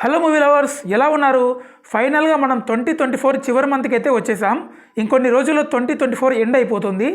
Hello movie lovers, ఎలా ఉన్నారు? ఫైనల్గా మనం 2024 చివరి మంత్కి అయితే వచ్చేసాం. ఇంకొన్ని రోజుల్లో 2024 ఎండ్ అయిపోతుంది.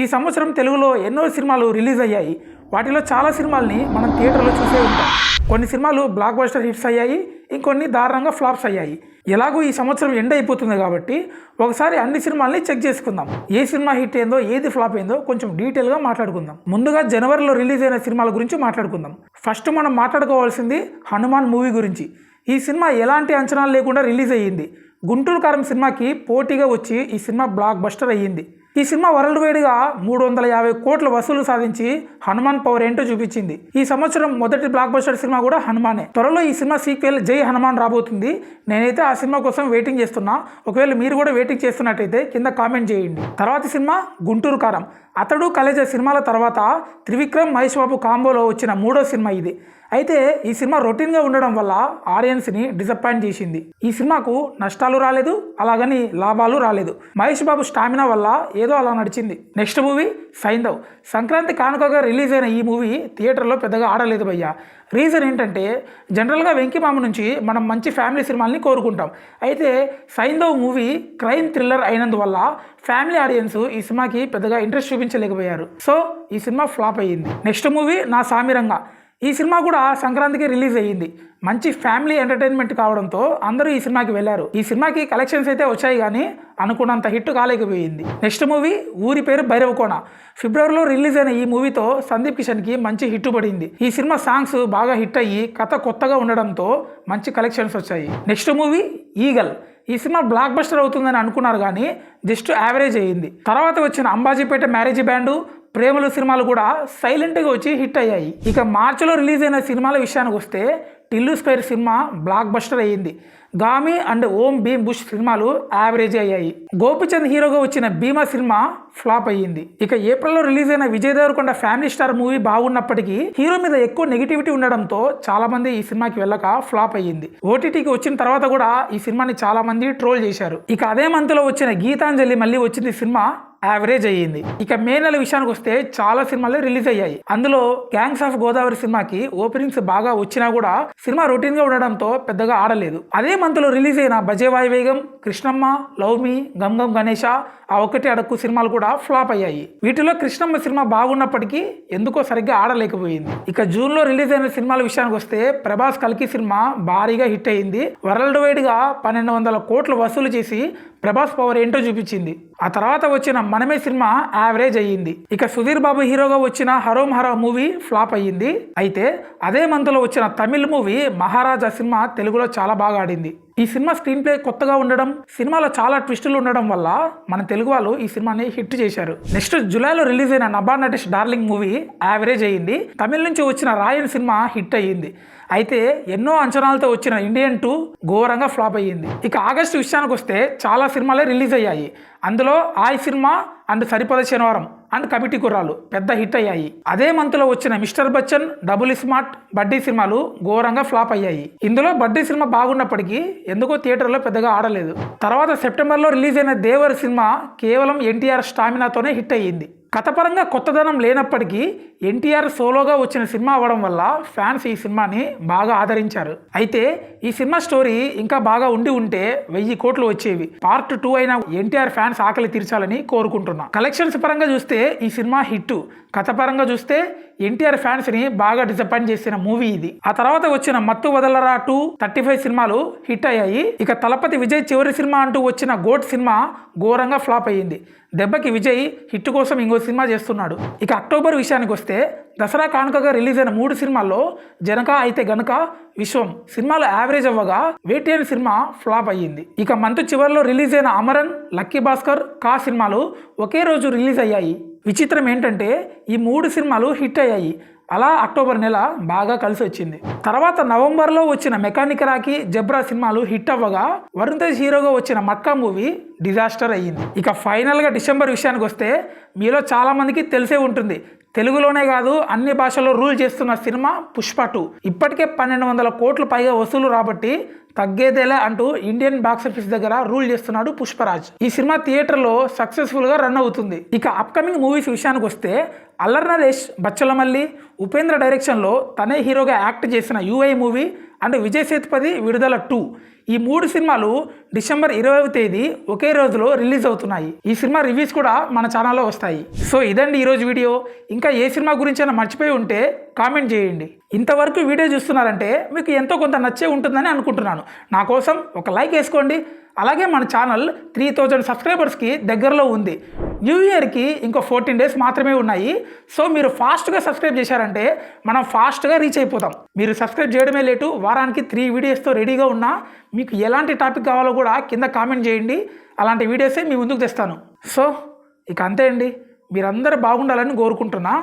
ఈ సంవత్సరం తెలుగులో ఎన్నో సినిమాలు రిలీజ్ అయ్యాయి. వాటిలో చాలా సినిమాల్ని మనం థియేటర్లో చూసే ఉంటాం. కొన్ని సినిమాలు బ్లాక్ బస్టర్ హిట్స్ అయ్యాయి, ఇంకొన్ని దారుణంగా ఫ్లాప్స్ అయ్యాయి. ఎలాగో ఈ సంవత్సరం ఎండ్ అయిపోతుంది కాబట్టి ఒకసారి అన్ని సినిమాల్ని చెక్ చేసుకుందాం. ఏ సినిమా హిట్ అయిందో, ఏది ఫ్లాప్ అయిందో కొంచెం డీటెయిల్గా మాట్లాడుకుందాం. ముందుగా జనవరిలో రిలీజ్ అయిన సినిమాల గురించి మాట్లాడుకుందాం. ఫస్ట్ మనం మాట్లాడుకోవాల్సింది హనుమాన్ మూవీ గురించి. ఈ సినిమా ఎలాంటి అంచనాలు లేకుండా రిలీజ్ అయ్యింది. గుంటూరు కారం సినిమాకి పోటీగా వచ్చి ఈ సినిమా బ్లాక్ బస్టర్ అయ్యింది. ఈ సినిమా వరల్డ్ వైడ్గా 350 కోట్ల వసూలు సాధించి హనుమాన్ పవర్ ఏంటో చూపించింది. ఈ సంవత్సరం మొదటి బ్లాక్ బస్టర్ సినిమా కూడా హనుమానే. త్వరలో ఈ సినిమా సీక్వెల్ జై హనుమాన్ రాబోతుంది. నేనైతే ఆ సినిమా కోసం వెయిటింగ్ చేస్తున్నా. ఒకవేళ మీరు కూడా వెయిటింగ్ చేస్తున్నట్టయితే కింద కామెంట్ చేయండి. తర్వాత సినిమా గుంటూరు కారం. అతడు కలేజ సినిమాల తర్వాత త్రివిక్రమ్ మహేష్ బాబు కాంబోలో వచ్చిన మూడో సినిమా ఇది. అయితే ఈ సినిమా రొటీన్గా ఉండడం వల్ల ఆడియన్స్ని డిసప్పాయింట్ చేసింది. ఈ సినిమాకు నష్టాలు రాలేదు, అలాగని లాభాలు రాలేదు. మహేష్ బాబు స్టామినా వల్ల ఏదో అలా నడిచింది. Next movie Saindhav. సంక్రాంతి కానుకగా రిలీజ్ అయిన ఈ మూవీ థియేటర్లో పెద్దగా ఆడలేదు భయ్యా. రీజన్ ఏంటంటే, జనరల్గా వెంకీమామ నుంచి మనం మంచి ఫ్యామిలీ సినిమాల్ని కోరుకుంటాం. అయితే సైంధవ్ మూవీ క్రైమ్ థ్రిల్లర్ అయినందువల్ల ఫ్యామిలీ ఆడియన్స్ ఈ సినిమాకి పెద్దగా ఇంట్రెస్ట్ చూపించలేకపోయారు. సో ఈ సినిమా ఫ్లాప్ అయ్యింది. Next movie Naa Saamiranga. ఈ సినిమా కూడా సంక్రాంతికి రిలీజ్ అయ్యింది. మంచి ఫ్యామిలీ ఎంటర్టైన్మెంట్ కావడంతో అందరూ ఈ సినిమాకి వెళ్ళారు. ఈ సినిమాకి కలెక్షన్స్ అయితే వచ్చాయి, కానీ అనుకున్నంత హిట్ కాలేకపోయింది. నెక్స్ట్ మూవీ ఊరి పేరు భైరవకోన. ఫిబ్రవరిలో రిలీజ్ అయిన ఈ మూవీతో సందీప్ కిషన్కి మంచి హిట్ పడింది. ఈ సినిమా సాంగ్స్ బాగా హిట్ అయ్యి కథ కొత్తగా ఉండడంతో మంచి కలెక్షన్స్ వచ్చాయి. Next movie eagle. ఈ సినిమా బ్లాక్ బస్టర్ అవుతుందని అనుకున్నారు, కానీ జస్ట్ యావరేజ్ అయ్యింది. తర్వాత వచ్చిన అంబాజీపేట మ్యారేజ్ బ్యాండు, ప్రేమలు సినిమాలు కూడా సైలెంట్గా వచ్చి హిట్ అయ్యాయి. ఇక మార్చిలో రిలీజ్ అయిన సినిమాల విషయానికి వస్తే Tillu square cinema block buster అయ్యింది. Gaami and Om Bhim bush సినిమాలు యావరేజ్ అయ్యాయి. గోపిచంద్ హీరోగా వచ్చిన భీమా సినిమా ఫ్లాప్ అయ్యింది. ఇక ఏప్రిల్లో రిలీజ్ అయిన Vijay Deverakonda family star movie బాగున్నప్పటికీ హీరో మీద ఎక్కువ నెగిటివిటీ ఉండడంతో చాలా మంది ఈ సినిమాకి వెళ్ళక ఫ్లాప్ అయ్యింది. ఓటీటీకి వచ్చిన తర్వాత కూడా ఈ సినిమాని చాలా మంది ట్రోల్ చేశారు. ఇక అదే మంత్ లో వచ్చిన గీతాంజలి మళ్ళీ వచ్చింది సినిమా యావరేజ్ అయ్యింది. ఇక మే నెల విషయానికి వస్తే చాలా సినిమాలు రిలీజ్ అయ్యాయి. అందులో గ్యాంగ్స్ ఆఫ్ గోదావరి సినిమాకి ఓపెనింగ్స్ బాగా వచ్చినా కూడా సినిమా రొటీన్ గా ఉండడంతో పెద్దగా ఆడలేదు. అదే మంత్ లో రిలీజ్ అయిన బజే వాయువేగం, కృష్ణమ్మ, లవ్ మీ, గమ్ గమ్ గణేష, ఆ ఒకటి అడక్కు సినిమాలు కూడా ఫ్లాప్ అయ్యాయి. వీటిలో కృష్ణమ్మ సినిమా బాగున్నప్పటికీ ఎందుకో సరిగ్గా ఆడలేకపోయింది. ఇక జూన్ లో రిలీజ్ అయిన సినిమాల విషయానికి వస్తే ప్రభాస్ కల్కి సినిమా భారీగా హిట్ అయింది. వరల్డ్ వైడ్ గా 1200 కోట్లు వసూలు చేసి ప్రభాస్ పవర్ ఏంటో చూపించింది. ఆ తర్వాత వచ్చిన మనమే సినిమా యావరేజ్ అయ్యింది. ఇక సుధీర్ బాబు హీరోగా వచ్చిన హరోం హరా మూవీ ఫ్లాప్ అయ్యింది. అయితే అదే మంత్ లో వచ్చిన తమిళ్ మూవీ మహారాజా సినిమా తెలుగులో చాలా బాగా ఆడింది. ఈ సినిమా స్క్రీన్ ప్లే కొత్తగా ఉండడం, సినిమాలో చాలా ట్విస్టులు ఉండడం వల్ల మన తెలుగు వాళ్ళు ఈ సినిమాని హిట్ చేశారు. నెక్స్ట్ జూలైలో రిలీజ్ అయిన Nabha Natesh darling movie average అయ్యింది. తమిళ నుంచి వచ్చిన రాయన్ సినిమా హిట్ అయ్యింది. అయితే ఎన్నో అంచనాలతో వచ్చిన ఇండియన్ 2 ఘోరంగా ఫ్లాప్ అయ్యింది. ఇక ఆగస్టు విషయానికి వస్తే చాలా సినిమాలే రిలీజ్ అయ్యాయి. అందులో ఆయ్ సినిమా అండ్ సరిపద శనివారం అండ్ కమిటీ కుర్రాలు పెద్ద హిట్ అయ్యాయి. అదే మంత్ లో వచ్చిన మిస్టర్ బచ్చన్, డబుల్ స్మార్ట్, బడ్డీ సినిమాలు ఘోరంగా ఫ్లాప్ అయ్యాయి. ఇందులో బడ్డీ సినిమా బాగున్నప్పటికీ ఎందుకో థియేటర్లో పెద్దగా ఆడలేదు. తర్వాత సెప్టెంబర్లో రిలీజ్ అయిన దేవర్ సినిమా కేవలం ఎన్టీఆర్ స్టామినాతోనే హిట్ అయ్యింది. కథపరంగా కొత్తదనం లేనప్పటికీ ఎన్టీఆర్ సోలోగా వచ్చిన సినిమా అవ్వడం వల్ల ఫ్యాన్స్ ఈ సినిమాని బాగా ఆదరించారు. అయితే ఈ సినిమా స్టోరీ ఇంకా బాగా ఉంటే 1000 కోట్లు వచ్చేవి. పార్ట్ 2 అయిన ఎన్టీఆర్ ఫ్యాన్స్ ఆకలి తీర్చాలని కోరుకుంటున్నా. కలెక్షన్స్ పరంగా చూస్తే ఈ సినిమా హిట్, కథ పరంగా చూస్తే ఎన్టీఆర్ ఫ్యాన్స్ ని బాగా డిసప్పాయింట్ చేసిన మూవీ ఇది. ఆ తర్వాత వచ్చిన మత్తు వదలరా 2, 35 సినిమాలు హిట్ అయ్యాయి. ఇక తలపతి విజయ్ చివరి సినిమా అంటూ వచ్చిన గోట్ సినిమా ఘోరంగా ఫ్లాప్ అయ్యింది. దెబ్బకి విజయ్ హిట్ కోసం ఇంకో సినిమా చేస్తున్నాడు. ఇక అక్టోబర్ విషయానికి వస్తే దసరా కానుకగా రిలీజ్ అయిన 3 సినిమాల్లో జనక అయితే గనుక విశ్వం సినిమాలు యావరేజ్ అవ్వగా వేటేన్ సినిమా ఫ్లాప్ అయ్యింది. ఇక మంత్ చివరిలో రిలీజ్ అయిన అమరన్, లక్కీ భాస్కర్, కా సినిమాలు ఒకే రోజు రిలీజ్ అయ్యాయి. విచిత్రం ఏంటంటే ఈ 3 సినిమాలు హిట్ అయ్యాయి. అలా అక్టోబర్ నెల బాగా కలిసి వచ్చింది. తర్వాత నవంబర్లో వచ్చిన మెకానిక్ రాకీ, జబ్రా సినిమాలు హిట్ అవ్వగా వరుణ్ తేజ్ హీరోగా వచ్చిన మట్కా మూవీ డిజాస్టర్ అయ్యింది. ఇక ఫైనల్గా డిసెంబర్ విషయానికి వస్తే మీలో చాలా మందికి తెలిసే ఉంటుంది, తెలుగులోనే కాదు అన్ని భాషల్లో రూల్ చేస్తున్న సినిమా పుష్ప 2. ఇప్పటికే 1200 కోట్లు పైగా వసూలు రాబట్టి తగ్గేదేలా అంటూ ఇండియన్ బాక్సాఫీస్ దగ్గర రూల్ చేస్తున్నాడు పుష్పరాజ్. ఈ సినిమా థియేటర్లో సక్సెస్ఫుల్గా రన్ అవుతుంది. ఇక అప్కమింగ్ మూవీస్ విషయానికి వస్తే అల్లరి నరేష్, బచ్చలమల్లి, ఉపేంద్ర డైరెక్షన్లో తనే హీరోగా యాక్ట్ చేసిన UI movie and Vijay Sethupathi విడుదల 2 ఈ 3 సినిమాలు డిసెంబర్ 20వ తేదీ ఒకే రోజులో రిలీజ్ అవుతున్నాయి. ఈ సినిమా రివ్యూస్ కూడా మన ఛానల్లో వస్తాయి. సో ఇదండి ఈరోజు వీడియో. ఇంకా ఏ సినిమా గురించైనా మర్చిపోయి ఉంటే కామెంట్ చేయండి. ఇంతవరకు వీడియో చూస్తున్నారంటే మీకు ఎంతో కొంత నచ్చే ఉంటుందని అనుకుంటున్నాను. నా కోసం ఒక లైక్ వేసుకోండి. అలాగే మన ఛానల్ 3000 సబ్స్క్రైబర్స్కి దగ్గరలో ఉంది. న్యూ ఇయర్కి ఇంకో 14 డేస్ మాత్రమే ఉన్నాయి. సో మీరు ఫాస్ట్గా సబ్స్క్రైబ్ చేశారంటే మనం ఫాస్ట్గా రీచ్ అయిపోతాం. మీరు సబ్స్క్రైబ్ చేయడమే లేటు, వారానికి 3 వీడియోస్తో రెడీగా ఉన్నా. మీకు ఎలాంటి టాపిక్ కావాలో కూడా కింద కామెంట్ చేయండి. అలాంటి వీడియోసే మీ ముందుకు తెస్తాను. సో ఇక అంతే అండి. మీరందరూ బాగుండాలని కోరుకుంటున్నా.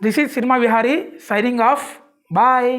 This is Cinema Vihari signing off. Bye.